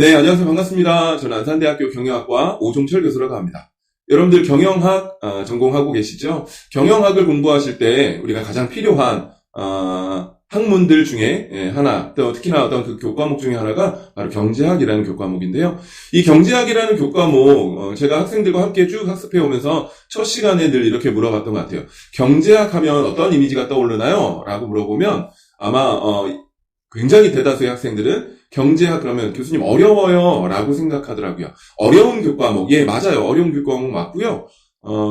네, 안녕하세요. 반갑습니다. 저는 안산대학교 경영학과 오종철 교수라고 합니다. 여러분들 경영학 전공하고 계시죠? 경영학을 공부하실 때 우리가 가장 필요한 학문들 중에 하나, 또 특히나 어떤 그 교과목 중에 하나가 바로 경제학이라는 교과목인데요. 이 경제학이라는 교과목 제가 학생들과 함께 쭉 학습해 오면서 첫 시간에 늘 이렇게 물어봤던 것 같아요. 경제학 하면 어떤 이미지가 떠오르나요? 라고 물어보면 아마 굉장히 대다수의 학생들은 경제학 그러면 교수님 어려워요 라고 생각하더라고요. 어려운 교과목, 예 맞아요. 어려운 교과목 맞고요.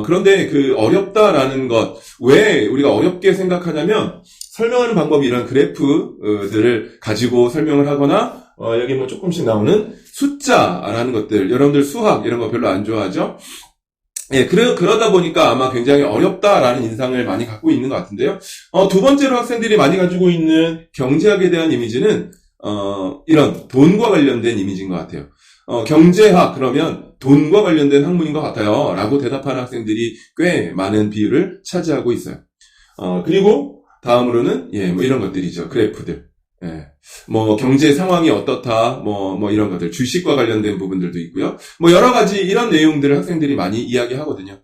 그런데 그 어렵다라는 것, 왜 우리가 어렵게 생각하냐면 설명하는 방법이 이런 그래프들을 가지고 설명을 하거나 여기 뭐 조금씩 나오는 숫자라는 것들, 여러분들 수학 이런 거 별로 안 좋아하죠? 예, 그러다 보니까 아마 굉장히 어렵다라는 인상을 많이 갖고 있는 것 같은데요. 두 번째로 학생들이 많이 가지고 있는 경제학에 대한 이미지는, 이런 돈과 관련된 이미지인 것 같아요. 경제학, 그러면 돈과 관련된 학문인 것 같아요. 라고 대답하는 학생들이 꽤 많은 비율을 차지하고 있어요. 그리고 다음으로는, 예, 뭐 이런 것들이죠. 그래프들. 예. 뭐, 경제 상황이 어떻다, 뭐, 이런 것들, 주식과 관련된 부분들도 있고요. 뭐, 여러 가지 이런 내용들을 학생들이 많이 이야기하거든요.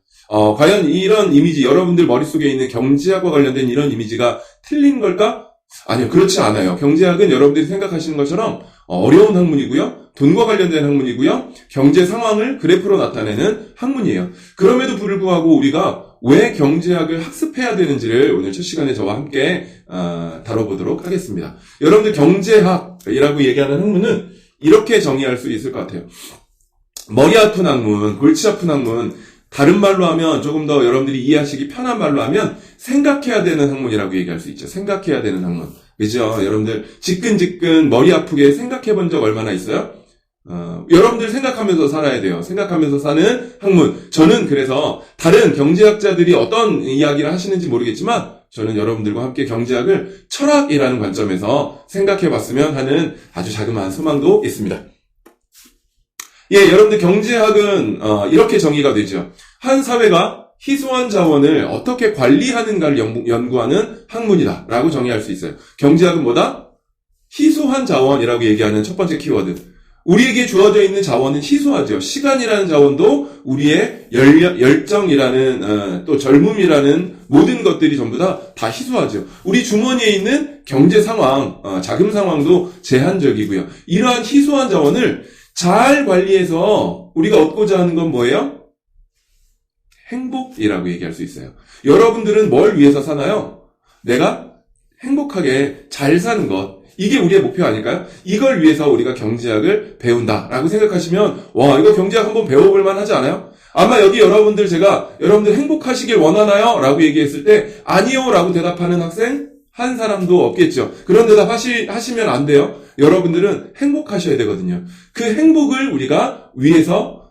과연 이런 이미지, 여러분들 머릿속에 있는 경제학과 관련된 이런 이미지가 틀린 걸까? 아니요, 그렇지 않아요. 경제학은 여러분들이 생각하시는 것처럼 어려운 학문이고요. 돈과 관련된 학문이고요. 경제 상황을 그래프로 나타내는 학문이에요. 그럼에도 불구하고 우리가 왜 경제학을 학습해야 되는지를 오늘 첫 시간에 저와 함께 다뤄보도록 하겠습니다. 여러분들 경제학이라고 얘기하는 학문은 이렇게 정의할 수 있을 것 같아요. 머리 아픈 학문, 골치 아픈 학문, 다른 말로 하면 조금 더 여러분들이 이해하시기 편한 말로 하면 생각해야 되는 학문이라고 얘기할 수 있죠. 생각해야 되는 학문. 그죠? 여러분들 지끈지끈 머리 아프게 생각해 본 적 얼마나 있어요? 여러분들 생각하면서 살아야 돼요. 생각하면서 사는 학문. 저는 그래서 다른 경제학자들이 어떤 이야기를 하시는지 모르겠지만 저는 여러분들과 함께 경제학을 철학이라는 관점에서 생각해 봤으면 하는 아주 자그마한 소망도 있습니다. 예, 여러분들 경제학은 이렇게 정의가 되죠. 한 사회가 희소한 자원을 어떻게 관리하는가를 연구하는 학문이다 라고 정의할 수 있어요. 경제학은 뭐다? 희소한 자원이라고 얘기하는 첫 번째 키워드. 우리에게 주어져 있는 자원은 희소하죠. 시간이라는 자원도 우리의 열정이라는 또 젊음이라는 모든 것들이 전부 다 희소하죠. 우리 주머니에 있는 경제 상황, 자금 상황도 제한적이고요. 이러한 희소한 자원을 잘 관리해서 우리가 얻고자 하는 건 뭐예요? 행복이라고 얘기할 수 있어요. 여러분들은 뭘 위해서 사나요? 내가 행복하게 잘 사는 것. 이게 우리의 목표 아닐까요? 이걸 위해서 우리가 경제학을 배운다라고 생각하시면 와, 이거 경제학 한번 배워볼 만하지 않아요? 아마 여기 여러분들 제가 여러분들 행복하시길 원하나요? 라고 얘기했을 때 아니요 라고 대답하는 학생 한 사람도 없겠죠. 그런 대답 하시면 안 돼요. 여러분들은 행복하셔야 되거든요. 그 행복을 우리가 위해서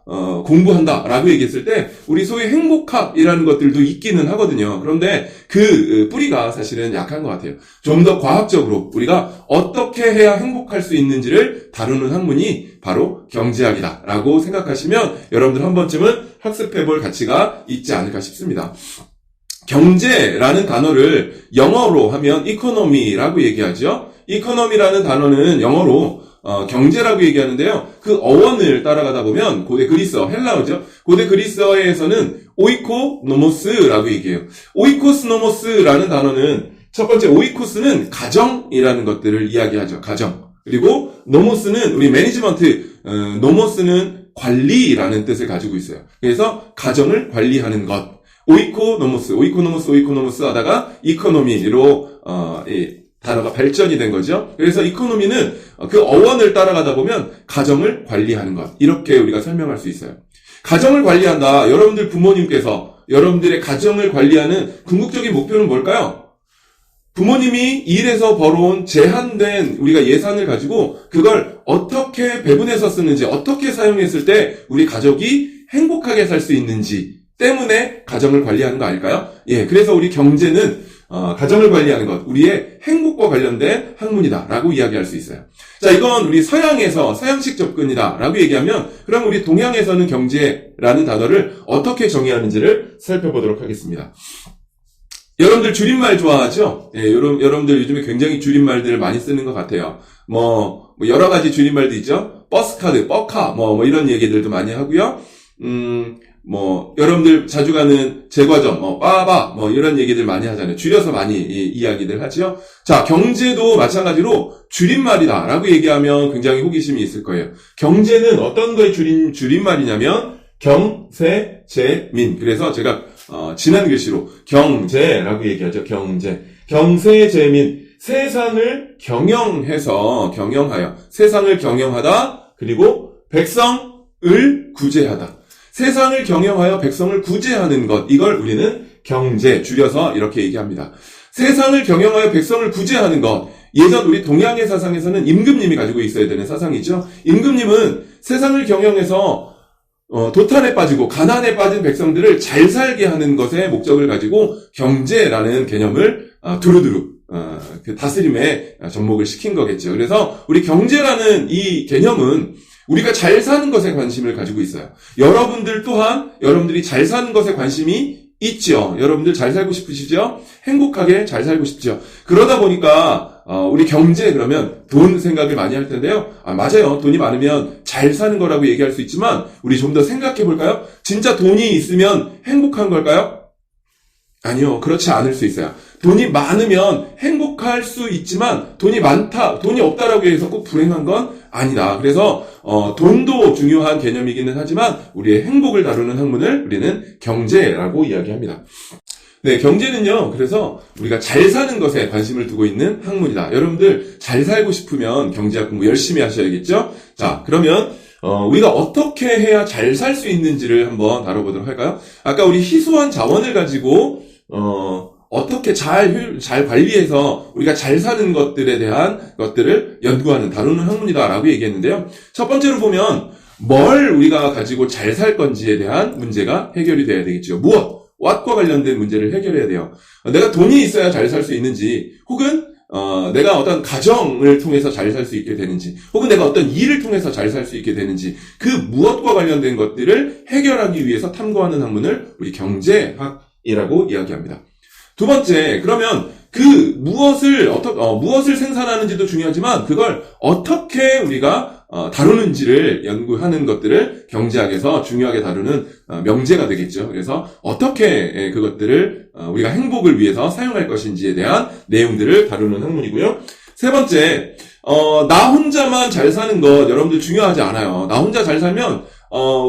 공부한다라고 얘기했을 때 우리 소위 행복학이라는 것들도 있기는 하거든요. 그런데 그 뿌리가 사실은 약한 것 같아요. 좀 더 과학적으로 우리가 어떻게 해야 행복할 수 있는지를 다루는 학문이 바로 경제학이다라고 생각하시면 여러분들 한 번쯤은 학습해볼 가치가 있지 않을까 싶습니다. 경제라는 단어를 영어로 하면 economy라고 얘기하죠. economy라는 단어는 영어로 경제라고 얘기하는데요. 그 어원을 따라가다 보면 고대 그리스어, 헬라어죠. 고대 그리스어에서는 오이코노모스라고 얘기해요. 오이코스노모스라는 단어는 첫 번째 오이코스는 가정이라는 것들을 이야기하죠. 가정. 그리고 노모스는 우리 매니지먼트, 노모스는 관리라는 뜻을 가지고 있어요. 그래서 가정을 관리하는 것. 오이코노모스 하다가 이코노미로 단어가 발전이 된 거죠. 그래서 이코노미는 그 어원을 따라가다 보면 가정을 관리하는 것. 이렇게 우리가 설명할 수 있어요. 가정을 관리한다. 여러분들 부모님께서 여러분들의 가정을 관리하는 궁극적인 목표는 뭘까요? 부모님이 일해서 벌어온 제한된 우리가 예산을 가지고 그걸 어떻게 배분해서 쓰는지, 어떻게 사용했을 때 우리 가족이 행복하게 살 수 있는지 때문에 가정을 관리하는 거 아닐까요? 예, 그래서 우리 경제는 가정을 관리하는 것, 우리의 행복과 관련된 학문이다라고 이야기할 수 있어요. 자, 이건 우리 서양에서 서양식 접근이다라고 얘기하면 그럼 우리 동양에서는 경제라는 단어를 어떻게 정의하는지를 살펴보도록 하겠습니다. 여러분들 줄임말 좋아하죠? 예, 여러분들 요즘에 굉장히 줄임말들을 많이 쓰는 것 같아요. 뭐 여러 가지 줄임말도 있죠? 버스카드, 뻐카, 뭐 이런 얘기들도 많이 하고요. 여러분들 자주 가는 제과점, 빠바, 이런 얘기들 많이 하잖아요. 줄여서 많이 이야기들 하죠? 자, 경제도 마찬가지로 줄임말이다라고 얘기하면 굉장히 호기심이 있을 거예요. 경제는 어떤 거의 줄임말이냐면, 경세, 재, 민. 그래서 제가, 지난 글씨로 경제라고 얘기하죠. 경제. 경세, 재, 민. 세상을 경영하여. 세상을 경영하다. 그리고 백성을 구제하다. 세상을 경영하여 백성을 구제하는 것, 이걸 우리는 경제, 줄여서 이렇게 얘기합니다. 세상을 경영하여 백성을 구제하는 것, 예전 우리 동양의 사상에서는 임금님이 가지고 있어야 되는 사상이죠. 임금님은 세상을 경영해서 도탄에 빠지고 가난에 빠진 백성들을 잘 살게 하는 것에 목적을 가지고 경제라는 개념을 두루두루 그 다스림에 접목을 시킨 거겠죠. 그래서 우리 경제라는 이 개념은 우리가 잘 사는 것에 관심을 가지고 있어요. 여러분들 또한 여러분들이 잘 사는 것에 관심이 있죠. 여러분들 잘 살고 싶으시죠? 행복하게 잘 살고 싶죠. 그러다 보니까 우리 경제 그러면 돈 생각을 많이 할 텐데요. 맞아요. 돈이 많으면 잘 사는 거라고 얘기할 수 있지만 우리 좀 더 생각해 볼까요? 진짜 돈이 있으면 행복한 걸까요? 아니요. 그렇지 않을 수 있어요. 돈이 많으면 행복할 수 있지만 돈이 없다라고 해서 꼭 불행한 건 아니다. 그래서 돈도 중요한 개념이기는 하지만 우리의 행복을 다루는 학문을 우리는 경제라고 이야기합니다. 네, 경제는요. 그래서 우리가 잘 사는 것에 관심을 두고 있는 학문이다. 여러분들 잘 살고 싶으면 경제학 공부 열심히 하셔야겠죠? 자, 그러면 우리가 어떻게 해야 잘 살 수 있는지를 한번 다뤄보도록 할까요? 아까 우리 희소한 자원을 가지고 어떻게 잘 관리해서 우리가 잘 사는 것들에 대한 것들을 연구하는, 다루는 학문이다라고 얘기했는데요. 첫 번째로 보면 뭘 우리가 가지고 잘 살 건지에 대한 문제가 해결이 돼야 되겠죠. what과 관련된 문제를 해결해야 돼요. 내가 돈이 있어야 잘 살 수 있는지, 혹은 내가 어떤 가정을 통해서 잘 살 수 있게 되는지, 혹은 내가 어떤 일을 통해서 잘 살 수 있게 되는지, 그 무엇과 관련된 것들을 해결하기 위해서 탐구하는 학문을 우리 경제학이라고 이야기합니다. 두 번째, 그러면 그 무엇을 생산하는지도 중요하지만 그걸 어떻게 우리가 다루는지를 연구하는 것들을 경제학에서 중요하게 다루는 명제가 되겠죠. 그래서 어떻게 그것들을 우리가 행복을 위해서 사용할 것인지에 대한 내용들을 다루는 학문이고요. 세 번째, 나 혼자만 잘 사는 것 여러분들 중요하지 않아요. 나 혼자 잘 살면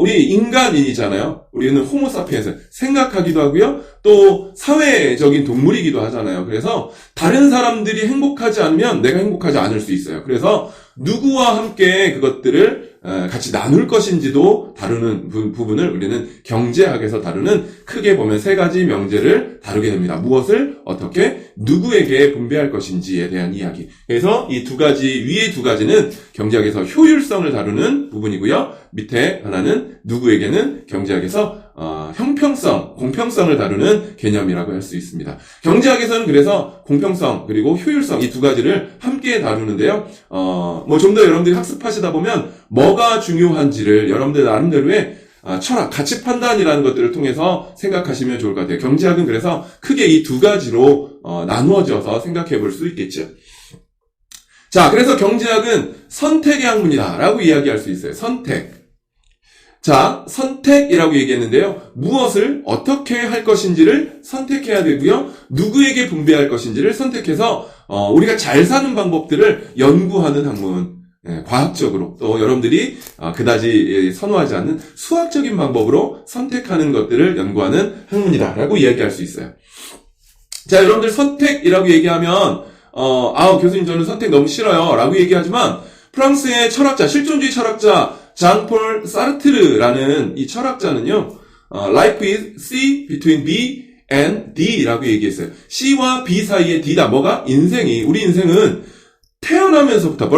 우리 인간인이잖아요. 우리는 호모사피엔스, 생각하기도 하고요. 또 사회적인 동물이기도 하잖아요. 그래서 다른 사람들이 행복하지 않으면 내가 행복하지 않을 수 있어요. 그래서 누구와 함께 그것들을 같이 나눌 것인지도 다루는 부분을 우리는 경제학에서 다루는, 크게 보면 세 가지 명제를 다루게 됩니다. 무엇을 어떻게 누구에게 분배할 것인지에 대한 이야기. 그래서 이 위에 두 가지는 경제학에서 효율성을 다루는 부분이고요. 밑에 하나는 누구에게는 경제학에서 형평성, 공평성을 다루는 개념이라고 할 수 있습니다. 경제학에서는 그래서 공평성 그리고 효율성, 이 두 가지를 함께 다루는데요. 좀 더 여러분들이 학습하시다 보면 뭐가 중요한지를 여러분들 나름대로의 철학, 가치 판단이라는 것들을 통해서 생각하시면 좋을 것 같아요. 경제학은 그래서 크게 이 두 가지로 나누어져서 생각해 볼 수 있겠죠. 자, 그래서 경제학은 선택의 학문이다라고 이야기할 수 있어요. 선택. 자, 선택이라고 얘기했는데요. 무엇을 어떻게 할 것인지를 선택해야 되고요. 누구에게 분배할 것인지를 선택해서 우리가 잘 사는 방법들을 연구하는 학문. 과학적으로, 또 여러분들이 그다지 선호하지 않는 수학적인 방법으로 선택하는 것들을 연구하는 학문이다라고 이야기할 수 있어요. 자, 여러분들 선택이라고 얘기하면 교수님 저는 선택 너무 싫어요 라고 얘기하지만, 프랑스의 철학자, 실존주의 철학자 장폴 사르트르라는 이 철학자는요, Life is C between B and D라고 얘기했어요. C와 B 사이의 D다. 뭐가? 우리 인생은 태어나면서부터,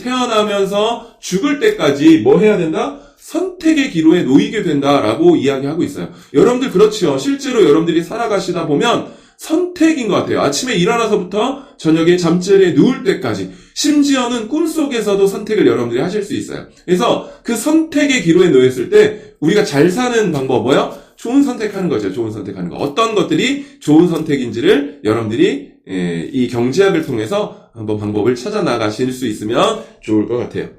태어나면서 죽을 때까지 뭐 해야 된다? 선택의 기로에 놓이게 된다라고 이야기하고 있어요. 여러분들 그렇죠. 실제로 여러분들이 살아가시다 보면 선택인 것 같아요. 아침에 일어나서부터 저녁에 잠자리에 누울 때까지, 심지어는 꿈속에서도 선택을 여러분들이 하실 수 있어요. 그래서 그 선택의 기로에 놓였을 때 우리가 잘 사는 방법 좋은 선택하는 거죠. 좋은 선택하는 거. 어떤 것들이 좋은 선택인지를 여러분들이 이 경제학을 통해서 한번 방법을 찾아 나가실 수 있으면 좋을 것 같아요.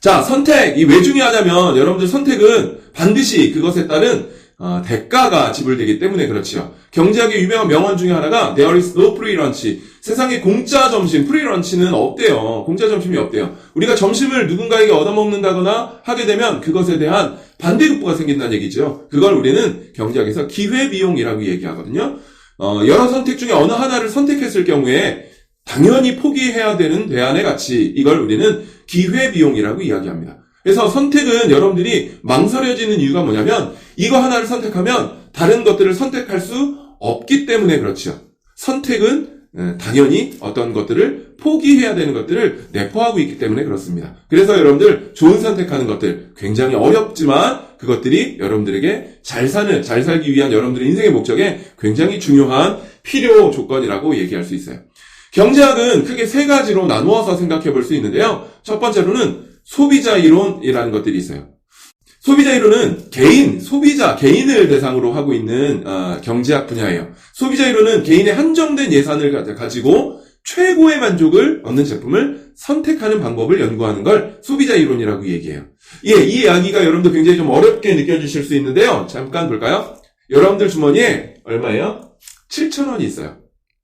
자, 선택. 이 왜 중요하냐면 여러분들 선택은 반드시 그것에 따른 대가가 지불되기 때문에 그렇지요. 경제학의 유명한 명언 중에 하나가 There is no free lunch. 세상에 공짜 점심, 프리 런치는 없대요. 공짜 점심이 없대요. 우리가 점심을 누군가에게 얻어먹는다거나 하게 되면 그것에 대한 반대급부가 생긴다는 얘기죠. 그걸 우리는 경제학에서 기회비용이라고 얘기하거든요. 여러 선택 중에 어느 하나를 선택했을 경우에 당연히 포기해야 되는 대안의 가치, 이걸 우리는 기회비용이라고 이야기합니다. 그래서 선택은 여러분들이 망설여지는 이유가 뭐냐면 이거 하나를 선택하면 다른 것들을 선택할 수 없기 때문에 그렇죠. 선택은 당연히 어떤 것들을 포기해야 되는 것들을 내포하고 있기 때문에 그렇습니다. 그래서 여러분들 좋은 선택하는 것들 굉장히 어렵지만 그것들이 여러분들에게 잘 살기 위한 여러분들의 인생의 목적에 굉장히 중요한 필요 조건이라고 얘기할 수 있어요. 경제학은 크게 세 가지로 나누어서 생각해 볼 수 있는데요. 첫 번째로는 소비자 이론이라는 것들이 있어요. 소비자 이론은 개인을 대상으로 하고 있는 경제학 분야예요. 소비자 이론은 개인의 한정된 예산을 가지고 최고의 만족을 얻는 제품을 선택하는 방법을 연구하는 걸 소비자 이론이라고 얘기해요. 이 이야기가 여러분들 굉장히 좀 어렵게 느껴지실 수 있는데요. 잠깐 볼까요? 여러분들 주머니에 얼마예요? 7,000원이 있어요.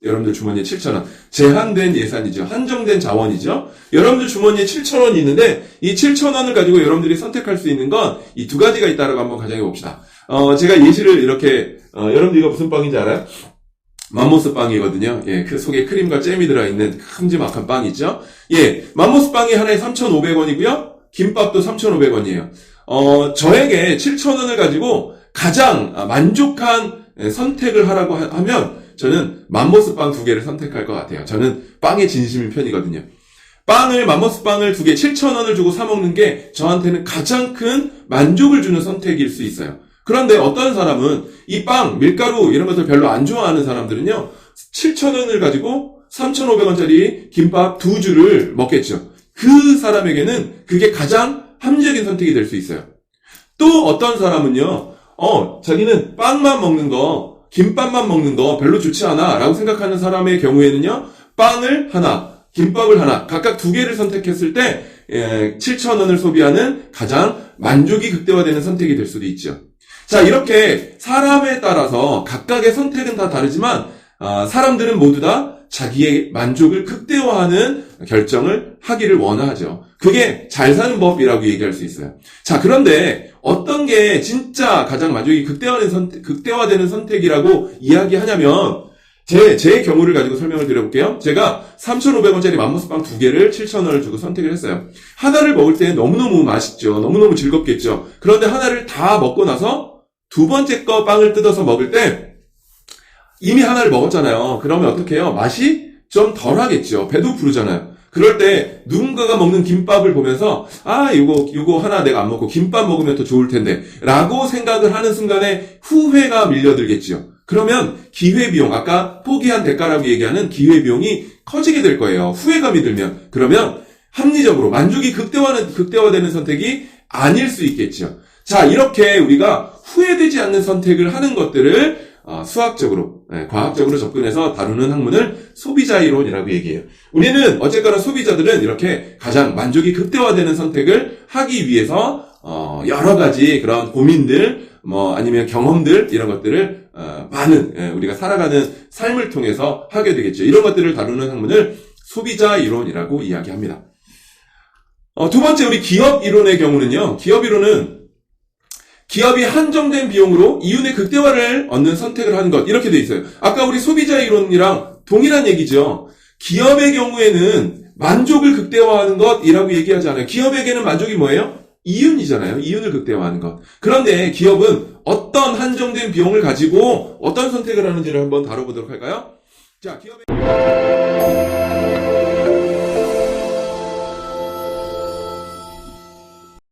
여러분들 주머니에 7,000원. 제한된 예산이죠. 한정된 자원이죠. 여러분들 주머니에 7,000원이 있는데 이 7,000원을 가지고 여러분들이 선택할 수 있는 건 이 두 가지가 있다라고 한번 가정해 봅시다. 제가 예시를 이렇게 여러분들 이거 무슨 빵인지 알아요? 맘모스 빵이거든요. 예, 그 속에 크림과 잼이 들어있는 큼지막한 빵이죠. 예, 맘모스 빵이 하나에 3,500원이고요. 김밥도 3,500원이에요. 저에게 7,000원을 가지고 가장 만족한 선택을 하라고 하면 저는 맘모스 빵 2개를 선택할 것 같아요. 저는 빵에 진심인 편이거든요. 맘모스 빵을 2개 7,000원을 주고 사 먹는 게 저한테는 가장 큰 만족을 주는 선택일 수 있어요. 그런데 어떤 사람은 이 빵, 밀가루 이런 것들 별로 안 좋아하는 사람들은요. 7,000원을 가지고 3,500원짜리 김밥 2줄을 먹겠죠. 그 사람에게는 그게 가장 합리적인 선택이 될 수 있어요. 또 어떤 사람은요. 자기는 빵만 먹는 거, 김밥만 먹는 거 별로 좋지 않아 라고 생각하는 사람의 경우에는요. 빵을 하나, 김밥을 하나 각각 2개를 선택했을 때 7,000원을 소비하는 가장 만족이 극대화되는 선택이 될 수도 있죠. 자, 이렇게 사람에 따라서 각각의 선택은 다 다르지만 사람들은 모두 다 자기의 만족을 극대화하는 결정을 하기를 원하죠. 그게 잘 사는 법이라고 얘기할 수 있어요. 자, 그런데 어떤 게 진짜 가장 만족이 극대화되는 선택이라고 이야기하냐면 제 경우를 가지고 설명을 드려볼게요. 제가 3,500원짜리 맘모스빵 2개를 7,000원을 주고 선택을 했어요. 하나를 먹을 때 너무너무 맛있죠. 너무너무 즐겁겠죠. 그런데 하나를 다 먹고 나서 두 번째 거 빵을 뜯어서 먹을 때 이미 하나를 먹었잖아요. 그러면 어떻게 해요? 맛이 좀 덜하겠죠. 배도 부르잖아요. 그럴 때 누군가가 먹는 김밥을 보면서 요거 하나 내가 안 먹고 김밥 먹으면 더 좋을 텐데 라고 생각을 하는 순간에 후회가 밀려들겠죠. 그러면 기회비용, 아까 포기한 대가라고 얘기하는 기회비용이 커지게 될 거예요. 후회감이 들면. 그러면 합리적으로 만족이 극대화되는 선택이 아닐 수 있겠죠. 자, 이렇게 우리가 후회되지 않는 선택을 하는 것들을 수학적으로, 과학적으로 접근해서 다루는 학문을 소비자 이론이라고 얘기해요. 우리는 어쨌거나 소비자들은 이렇게 가장 만족이 극대화되는 선택을 하기 위해서 여러 가지 그런 고민들, 아니면 경험들 이런 것들을 많은 우리가 살아가는 삶을 통해서 하게 되겠죠. 이런 것들을 다루는 학문을 소비자 이론이라고 이야기합니다. 두 번째 우리 기업 이론의 경우는요. 기업 이론은 기업이 한정된 비용으로 이윤의 극대화를 얻는 선택을 하는 것 이렇게 돼 있어요. 아까 우리 소비자 이론이랑 동일한 얘기죠. 기업의 경우에는 만족을 극대화하는 것이라고 얘기하지 않아요. 기업에게는 만족이 뭐예요? 이윤이잖아요. 이윤을 극대화하는 것. 그런데 기업은 어떤 한정된 비용을 가지고 어떤 선택을 하는지를 한번 다뤄보도록 할까요? 자, 기업의